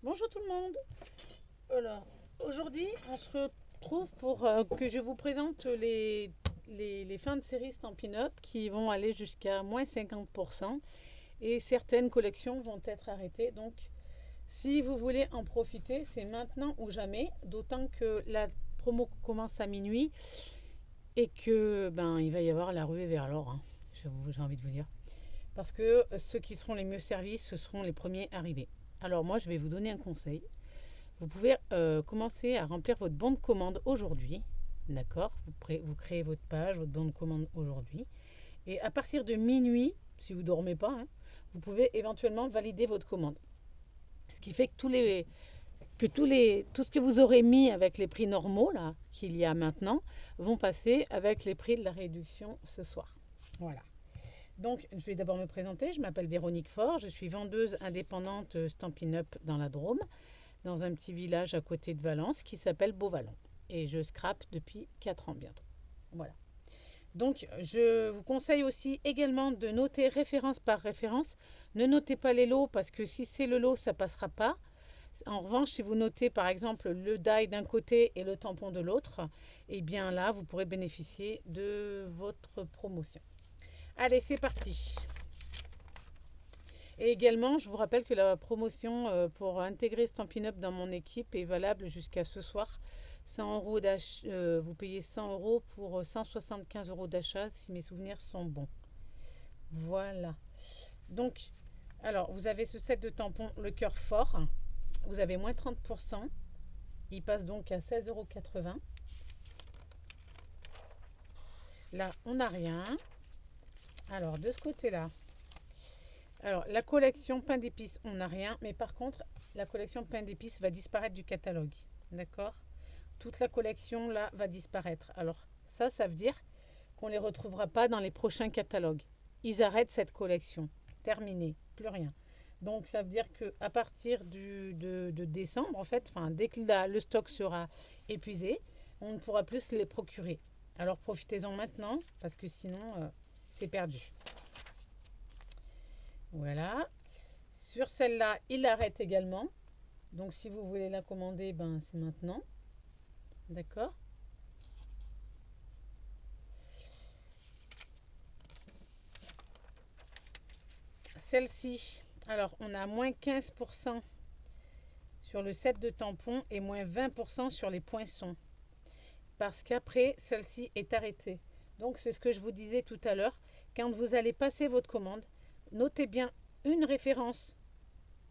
Bonjour tout le monde. Alors, aujourd'hui, on se retrouve pour que je vous présente les fins de série Stampin' Up qui vont aller jusqu'à moins 50% et certaines collections vont être arrêtées. Donc, si vous voulez en profiter, c'est maintenant ou jamais, d'autant que la promo commence à minuit et que il va y avoir la ruée vers l'or, hein, j'ai envie de vous dire. Parce que ceux qui seront les mieux servis, ce seront les premiers arrivés. Alors moi, je vais vous donner un conseil. Vous pouvez commencer à remplir votre bon de commande aujourd'hui. D'accord, vous créez votre page, votre bon de commande aujourd'hui. Et à partir de minuit, si vous ne dormez pas, hein, vous pouvez éventuellement valider votre commande. Ce qui fait que tout ce que vous aurez mis avec les prix normaux là qu'il y a maintenant vont passer avec les prix de la réduction ce soir. Voilà. Donc, je vais d'abord me présenter. Je m'appelle Véronique Faure. Je suis vendeuse indépendante Stampin' Up dans la Drôme, dans un petit village à côté de Valence qui s'appelle Beauvallon. Et je scrape depuis 4 ans bientôt. Voilà. Donc, je vous conseille aussi également de noter référence par référence. Ne notez pas les lots parce que si c'est le lot, ça ne passera pas. En revanche, si vous notez par exemple le die d'un côté et le tampon de l'autre, eh bien là, vous pourrez bénéficier de votre promotion. Allez, c'est parti. Et également, je vous rappelle que la promotion pour intégrer Stampin' Up dans mon équipe est valable jusqu'à ce soir. 100 euros vous payez 100 euros pour 175 euros d'achat si mes souvenirs sont bons. Voilà. Donc, alors, vous avez ce set de tampons Le Cœur Fort. Vous avez moins 30%. Il passe donc à 16,80 euros. Là, on n'a rien. Alors, de ce côté-là, alors, la collection pain d'épices, on n'a rien, mais par contre, la collection pain d'épices va disparaître du catalogue. D'accord? Toute la collection, là, va disparaître. Alors, ça veut dire qu'on ne les retrouvera pas dans les prochains catalogues. Ils arrêtent cette collection. Terminé. Plus rien. Donc, ça veut dire qu'à partir de décembre, en fait, dès que le stock sera épuisé, on ne pourra plus les procurer. Alors, profitez-en maintenant, parce que sinon, c'est perdu. Voilà. Sur celle-là, il arrête également. Donc si vous voulez la commander, c'est maintenant. D'accord? Celle-ci, alors on a moins 15% sur le set de tampons et moins 20% sur les poinçons. Parce qu'après, celle-ci est arrêtée. Donc c'est ce que je vous disais tout à l'heure. Quand vous allez passer votre commande, notez bien une référence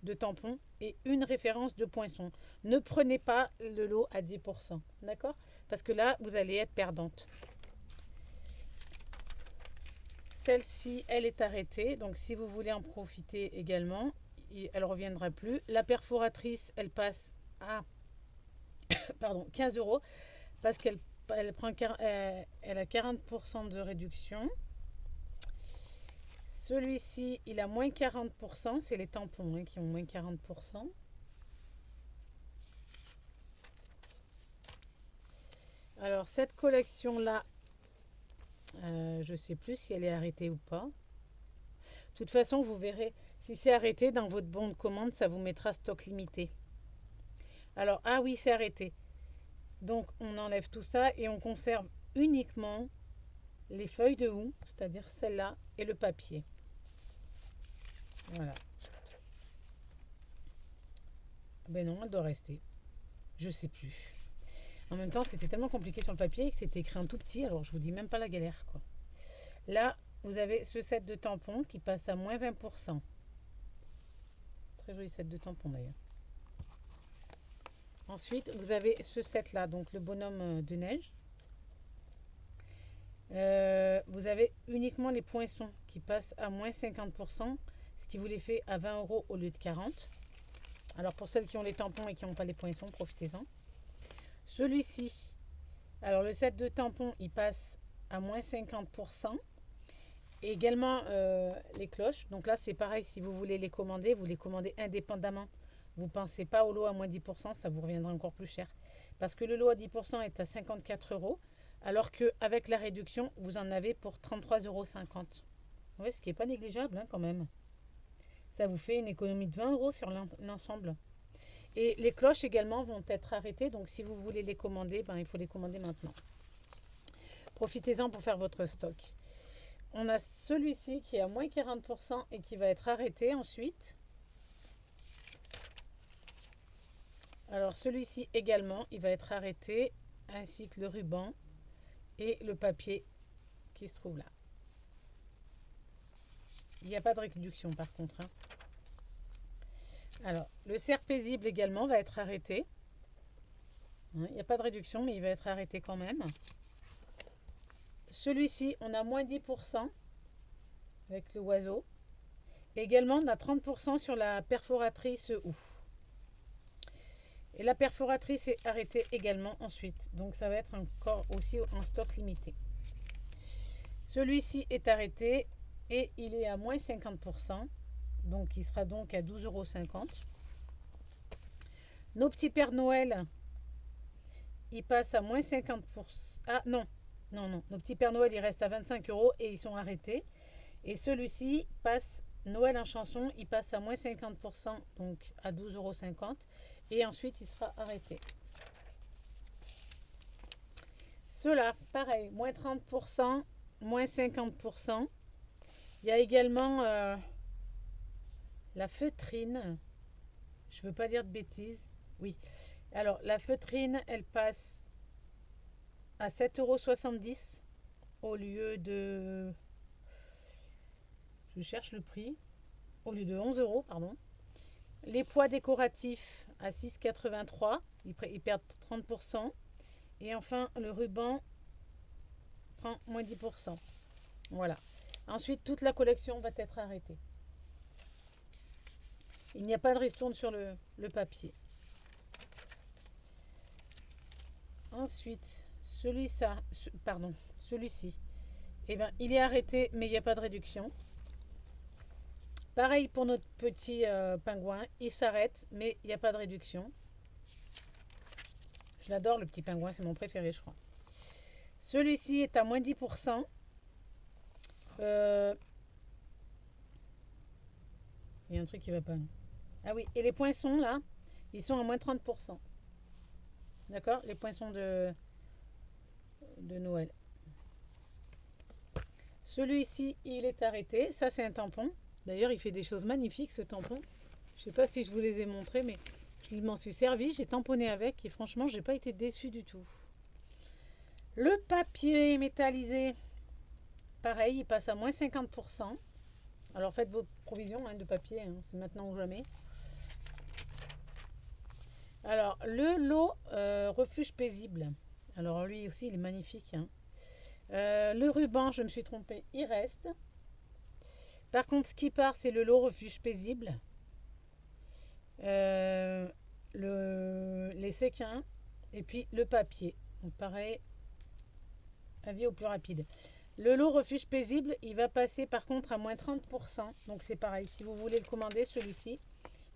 de tampons et une référence de poinçons. Ne prenez pas le lot à 10%. D'accord? Parce que là, vous allez être perdante. Celle-ci, elle est arrêtée. Donc, si vous voulez en profiter également, elle ne reviendra plus. La perforatrice, elle passe à 15 euros parce qu'elle elle a 40% de réduction. Celui-ci, il a moins 40%. C'est les tampons qui ont moins 40%. Alors, cette collection-là, je ne sais plus si elle est arrêtée ou pas. De toute façon, vous verrez, si c'est arrêté dans votre bon de commande, ça vous mettra stock limité. Alors, ah oui, c'est arrêté. Donc, on enlève tout ça et on conserve uniquement les feuilles de houx, c'est-à-dire celle-là, et le papier. Voilà. Ben non, elle doit rester. Je sais plus. En même temps, c'était tellement compliqué sur le papier que c'était écrit en tout petit, alors je vous dis même pas la galère, quoi. Là, vous avez ce set de tampons qui passe à moins 20%. Très joli set de tampons d'ailleurs. Ensuite, vous avez ce set-là, donc le bonhomme de neige. Vous avez uniquement les poinçons qui passent à moins 50%, ce qui vous les fait à 20 euros au lieu de 40. Alors pour celles qui ont les tampons et qui n'ont pas les poinçons, profitez-en. Celui-ci, alors le set de tampons, il passe à moins 50%. Et également les cloches. Donc là, c'est pareil, si vous voulez les commander, vous les commandez indépendamment. Vous ne pensez pas au lot à moins 10%, ça vous reviendra encore plus cher. Parce que le lot à 10% est à 54 euros, alors qu'avec la réduction, vous en avez pour 33,50 euros. Oui, ce qui n'est pas négligeable quand même. Ça vous fait une économie de 20 euros sur l'ensemble. Et les cloches également vont être arrêtées. Donc si vous voulez les commander, ben, il faut les commander maintenant. Profitez-en pour faire votre stock. On a celui-ci qui est à moins 40% et qui va être arrêté ensuite. Alors celui-ci également, il va être arrêté, ainsi que le ruban et le papier qui se trouve là. Il n'y a pas de réduction par contre, hein. Alors, le cerf paisible également va être arrêté. Il n'y a pas de réduction, mais il va être arrêté quand même. Celui-ci, on a moins 10% avec le oiseau. Et également, on a 30% sur la perforatrice OU. Et la perforatrice est arrêtée également ensuite. Donc, ça va être encore aussi en stock limité. Celui-ci est arrêté et il est à moins 50%. Donc, il sera donc à 12,50 €. Nos petits Pères Noël, ils passent à moins 50%. Ah non. Nos petits Pères Noël, ils restent à 25 € et ils sont arrêtés. Et celui-ci passe, Noël en chanson, il passe à moins 50%, donc à 12,50 €. Et ensuite, il sera arrêté. Ceux-là, pareil, moins 30%, moins 50%. Il y a également la feutrine. Je ne veux pas dire de bêtises. Oui. Alors, la feutrine, elle passe à 7,70 € au lieu de... Je cherche le prix. Au lieu de 11 €, pardon. Les pois décoratifs à 6,83 €. Ils perdent 30%. Et enfin, le ruban prend moins 10%. Voilà. Ensuite, toute la collection va être arrêtée. Il n'y a pas de ristourne sur le papier. Ensuite, celui-ci, eh bien, il est arrêté, mais il n'y a pas de réduction. Pareil pour notre petit pingouin, il s'arrête, mais il n'y a pas de réduction. Je l'adore, le petit pingouin, c'est mon préféré, je crois. Celui-ci est à moins 10%. Il y a un truc qui va pas. Ah oui, et les poinçons, là, ils sont à moins 30%. D'accord? Les poinçons de Noël. Celui-ci, il est arrêté. Ça, c'est un tampon. D'ailleurs, il fait des choses magnifiques, ce tampon. Je ne sais pas si je vous les ai montrés, mais je m'en suis servi. J'ai tamponné avec et franchement, je n'ai pas été déçue du tout. Le papier métallisé, pareil, il passe à moins 50%. Alors, faites vos provisions de papier. C'est maintenant ou jamais. Alors, le lot refuge paisible. Alors, lui aussi, il est magnifique. Le ruban, je me suis trompée, il reste. Par contre, ce qui part, c'est le lot refuge paisible. Les séquins et puis le papier. Donc, pareil, avis au plus rapide. Le lot refuge paisible, il va passer par contre à moins 30%. Donc, c'est pareil. Si vous voulez le commander, celui-ci,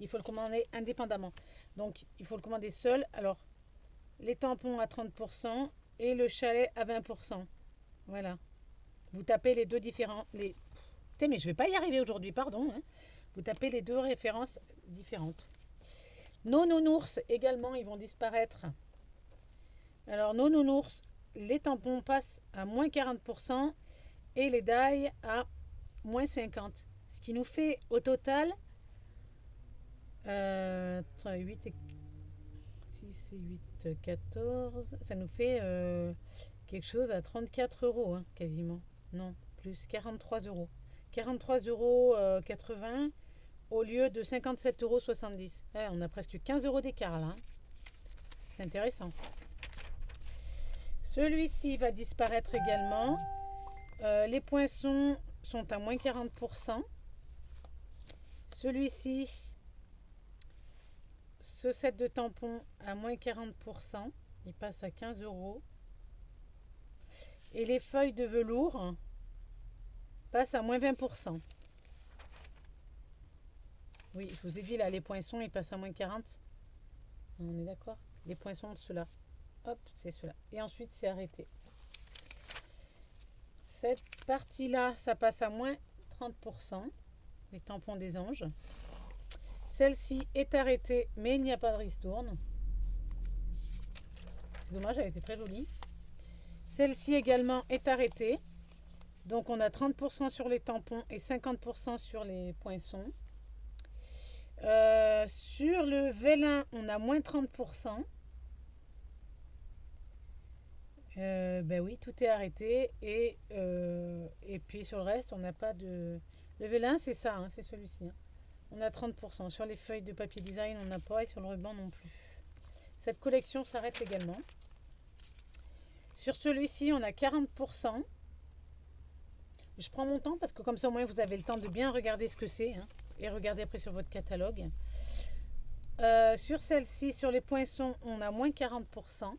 il faut le commander indépendamment. Donc, il faut le commander seul. Alors, les tampons à 30% et le chalet à 20%. Voilà. Vous tapez les deux différents... Mais je ne vais pas y arriver aujourd'hui, pardon. Vous tapez les deux références différentes. Nos nounours, également, ils vont disparaître. Alors, nos nounours, les tampons passent à moins 40% et les dailles à moins 50%. Ce qui nous fait au total... 8 et 6 et 8, 14. Ça nous fait quelque chose à 34 € quasiment. Non, plus 43 €. 43,80 € au lieu de 57,70 €. On a presque 15 € d'écart là. C'est intéressant. Celui-ci va disparaître également. Les poinçons sont à moins 40%. Celui-ci, ce set de tampons à moins 40%, il passe à 15 €. Et les feuilles de velours passent à moins 20%. Oui, je vous ai dit là, les poinçons, ils passent à moins 40. On est d'accord? Les poinçons de ceux-là. Hop, c'est ceux-là. Et ensuite, c'est arrêté. Cette partie-là, ça passe à moins 30%. Les tampons des anges. Celle-ci est arrêtée, mais il n'y a pas de ristourne. C'est dommage, elle était très jolie. Celle-ci également est arrêtée. Donc on a 30% sur les tampons et 50% sur les poinçons. Sur le vélin, on a moins 30%. Ben oui, tout est arrêté. Et puis sur le reste, on n'a pas de... Le vélin, c'est ça, hein, c'est celui-ci. Hein. On a 30%. Sur les feuilles de papier design, on n'a pas. Et sur le ruban non plus. Cette collection s'arrête également. Sur celui-ci, on a 40%. Je prends mon temps parce que comme ça, au moins, vous avez le temps de bien regarder ce que c'est. Hein, et regarder après sur votre catalogue. Sur celle-ci, sur les poinçons, on a moins 40%.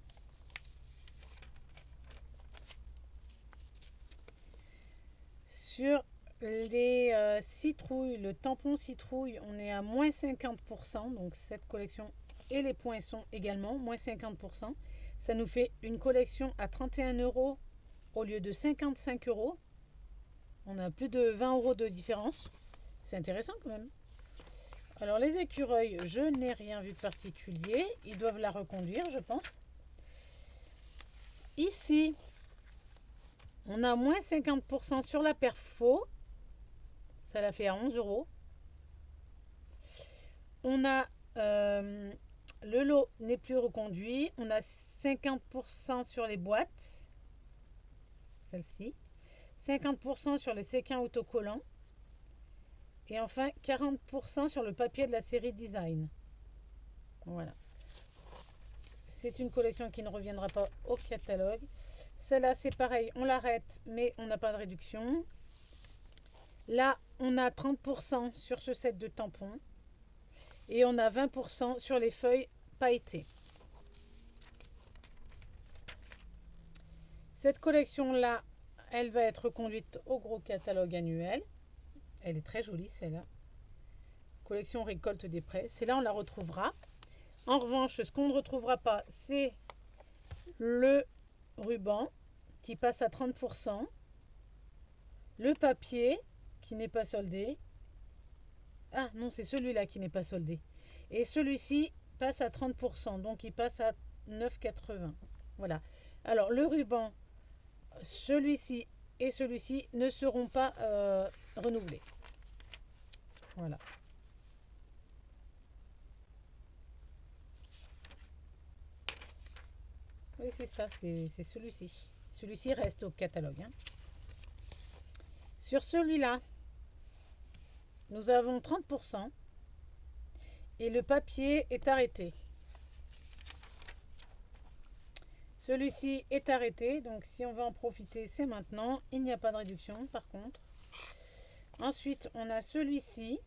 Sur les citrouilles, le tampon citrouille, on est à moins 50%. Donc cette collection et les poinçons également, moins 50%. Ça nous fait une collection à 31 € au lieu de 55 €. On a plus de 20 € de différence. C'est intéressant quand même. Alors les écureuils, je n'ai rien vu de particulier. Ils doivent la reconduire, je pense. Ici, on a moins 50% sur la perfo. Ça l'a fait à 11 €. On a... le lot n'est plus reconduit. On a 50% sur les boîtes. Celle-ci. 50% sur les séquins autocollants. Et enfin, 40% sur le papier de la série Design. Voilà. C'est une collection qui ne reviendra pas au catalogue. Celle-là, c'est pareil. On l'arrête, mais on n'a pas de réduction. Là, on a 30% sur ce set de tampons. Et on a 20% sur les feuilles pailletées. Cette collection-là, elle va être conduite au gros catalogue annuel. Elle est très jolie, celle-là. Collection récolte des prêts. C'est là on la retrouvera. En revanche, ce qu'on ne retrouvera pas, c'est le ruban qui passe à 30%. Le papier qui n'est pas soldé. Ah non, c'est celui-là qui n'est pas soldé. Et celui-ci passe à 30%, donc il passe à 9,80. Voilà. Alors le ruban, celui-ci et celui-ci ne seront pas renouvelés. Voilà. Oui, c'est ça, c'est celui-ci. Celui-ci reste au catalogue. Hein. Sur celui-là, nous avons 30% et le papier est arrêté. Celui-ci est arrêté, donc si on veut en profiter, c'est maintenant. Il n'y a pas de réduction par contre. Ensuite, on a celui-ci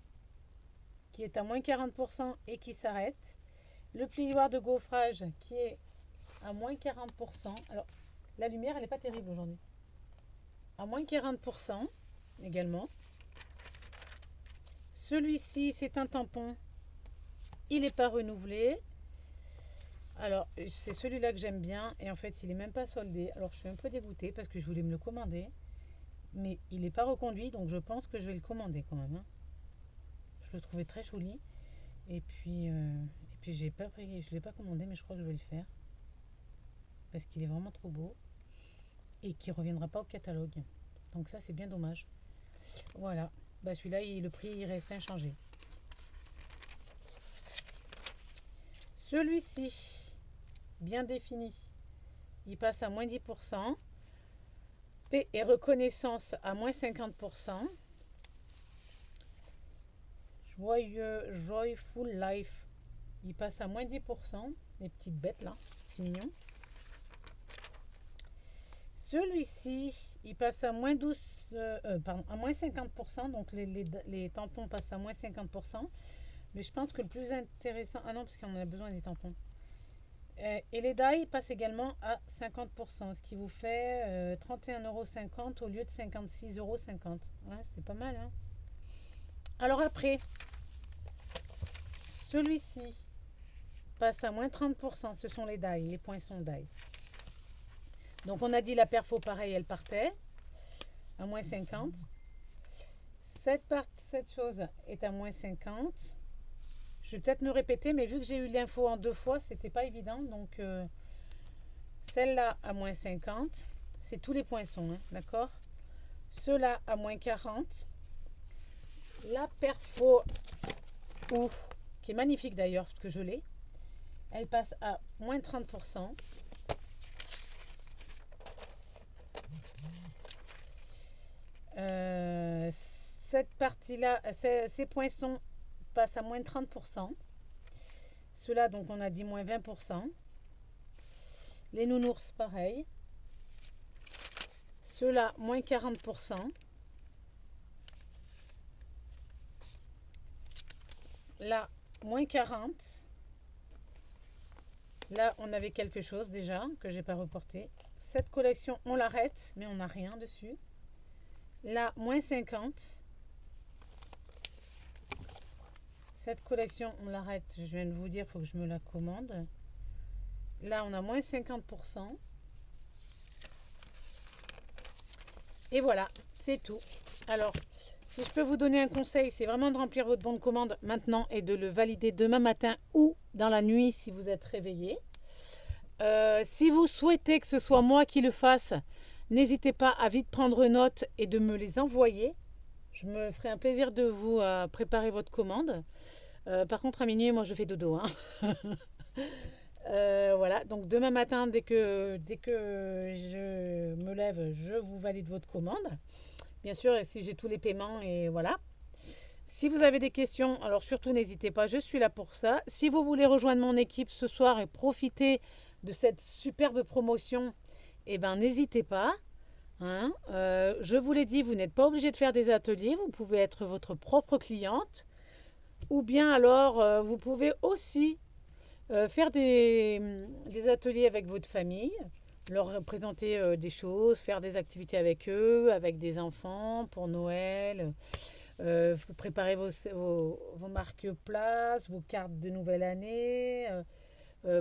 qui est à moins 40% et qui s'arrête. Le plioir de gaufrage qui est à moins 40%. Alors, la lumière, elle n'est pas terrible aujourd'hui. À moins 40% également. Celui-ci, c'est un tampon. Il n'est pas renouvelé. Alors, c'est celui-là que j'aime bien. Et en fait, il n'est même pas soldé. Alors, je suis un peu dégoûtée parce que je voulais me le commander. Mais il n'est pas reconduit. Donc, je pense que je vais le commander quand même. Hein. Je le trouvais très joli. Et puis je ne l'ai pas commandé. Mais je crois que je vais le faire. Parce qu'il est vraiment trop beau. Et qui ne reviendra pas au catalogue. Donc, ça, c'est bien dommage. Voilà. Bah, celui-là, le prix, il reste inchangé. Celui-ci, bien défini, il passe à moins 10%. Paix et reconnaissance à moins 50%. Joyful Life, il passe à moins 10%. Les petites bêtes là, c'est mignon. Celui-ci, il passe à moins 50%. Donc les tampons passent à moins 50%. Mais je pense que le plus intéressant... Ah non, parce qu'on a besoin des tampons. Et les die passent également à 50%, ce qui vous fait 31,50 € au lieu de 56,50 €. Ouais, c'est pas mal, hein. Alors après, celui-ci passe à moins 30%. Ce sont les die, les poinçons die. Donc on a dit la perfo, pareil, elle partait à moins 50. Cette chose est à moins 50. je vais peut-être me répéter, mais vu que j'ai eu l'info en deux fois, c'était pas évident. Donc, celle-là à moins 50, c'est tous les poinçons, hein, d'accord? Ceux-là à moins 40. La perfo, ouf, qui est magnifique d'ailleurs, parce que je l'ai, elle passe à moins 30%. Cette partie-là, ces poinçons passent à moins 30%. Ceux-là, donc, on a dit moins 20%. Les nounours, pareil. Ceux-là, moins 40%. Là, moins 40. Là, on avait quelque chose déjà que j'ai pas reporté. Cette collection, on l'arrête, mais on n'a rien dessus. Là, moins 50. Cette collection, on l'arrête. Je viens de vous dire, il faut que je me la commande. Là, on a moins 50%. Et voilà, c'est tout. Alors, si je peux vous donner un conseil, c'est vraiment de remplir votre bon de commande maintenant et de le valider demain matin ou dans la nuit si vous êtes réveillé. Si vous souhaitez que ce soit moi qui le fasse, n'hésitez pas à vite prendre note et de me les envoyer. Je me ferai un plaisir de vous préparer votre commande. Par contre, à minuit, moi, je fais dodo, hein. Voilà, donc demain matin, dès que je me lève, je vous valide votre commande. Bien sûr, et si j'ai tous les paiements, et voilà. Si vous avez des questions, alors surtout n'hésitez pas, je suis là pour ça. Si vous voulez rejoindre mon équipe ce soir et profiter de cette superbe promotion, eh ben n'hésitez pas. Hein. Je vous l'ai dit, vous n'êtes pas obligé de faire des ateliers, vous pouvez être votre propre cliente. Ou bien alors, vous pouvez aussi faire des ateliers avec votre famille, leur présenter des choses, faire des activités avec eux, avec des enfants pour Noël, préparer vos marque-places, vos cartes de nouvelle année,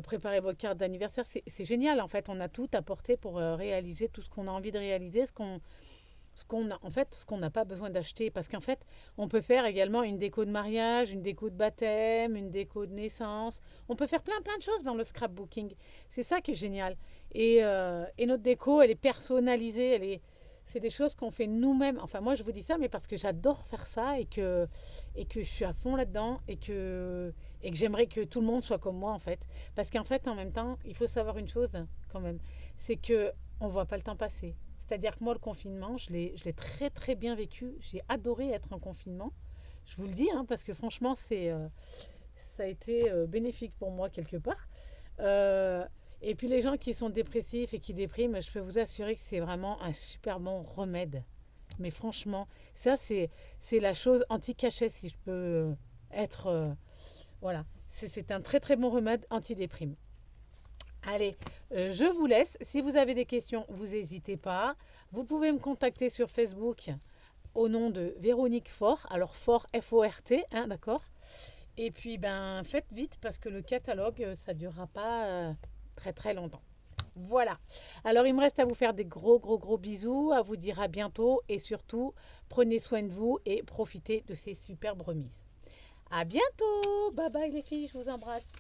préparer vos cartes d'anniversaire. C'est génial, en fait, on a tout apporté pour réaliser tout ce qu'on a envie de réaliser, ce qu'on n'a pas besoin d'acheter, parce qu'en fait, on peut faire également une déco de mariage, une déco de baptême, une déco de naissance. On peut faire plein de choses dans le scrapbooking. C'est ça qui est génial. Et notre déco, elle est personnalisée, c'est des choses qu'on fait nous-mêmes. Enfin, moi, je vous dis ça, mais parce que j'adore faire ça et que je suis à fond là-dedans et que j'aimerais que tout le monde soit comme moi, en fait. Parce qu'en fait, en même temps, il faut savoir une chose, quand même, c'est que on voit pas le temps passer. C'est-à-dire que moi, le confinement, je l'ai très très bien vécu. J'ai adoré être en confinement. Je vous le dis, hein, parce que franchement, ça a été bénéfique pour moi quelque part. Et puis les gens qui sont dépressifs et qui dépriment, je peux vous assurer que c'est vraiment un super bon remède. Mais franchement, ça c'est la chose anti-cachet, si je peux être... voilà, c'est un très très bon remède anti-déprime. Allez, je vous laisse. Si vous avez des questions, vous n'hésitez pas. Vous pouvez me contacter sur Facebook au nom de Véronique Fort. Alors Fort, F-O-R-T, hein, d'accord. Et puis, ben, faites vite parce que le catalogue, ça ne durera pas très très longtemps. Voilà. Alors, il me reste à vous faire des gros bisous, à vous dire à bientôt et surtout, prenez soin de vous et profitez de ces superbes remises. À bientôt. Bye bye les filles, je vous embrasse.